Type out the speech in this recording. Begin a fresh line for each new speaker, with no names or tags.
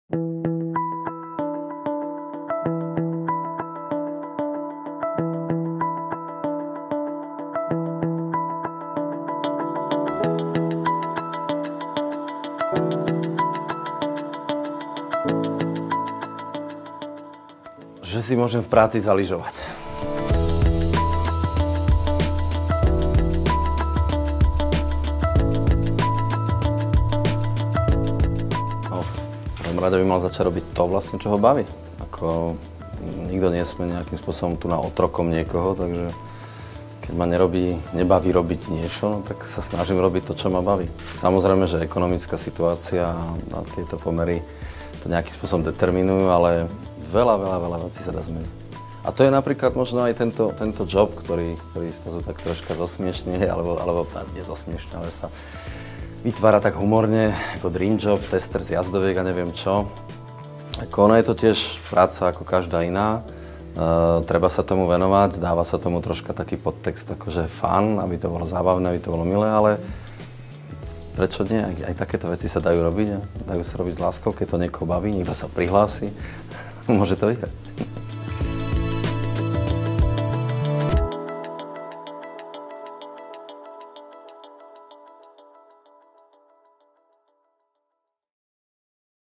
Že si môžem v práci zalyžovať. No, v prvom rade by mal začať robiť to vlastne, čo ho baví. Ako, nikto nie sme nejakým spôsobom tu na otrokom niekoho, takže keď ma nebaví robiť niečo, tak sa snažím robiť to, čo ma baví. Samozrejme, že ekonomická situácia a tieto pomery to nejakým spôsobom determinujú, ale veľa vecí sa dá zmeniť. A to je napríklad možno aj tento job, ktorý sa tu tak troška zosmiešne, alebo nie zosmiešne, ale sa vytvára tak humorne, ako dream job, tester z jazdoviek a neviem čo. Ako ono je to tiež práca ako každá iná. Treba sa tomu venovať, dáva sa tomu troška taký podtext, akože fun, aby to bolo zábavné, aby to bolo milé, ale prečo nie? Aj takéto veci sa dajú robiť a dajú sa robiť s láskou, keď to niekoho baví, niekto sa prihlási, môže to vyhrať.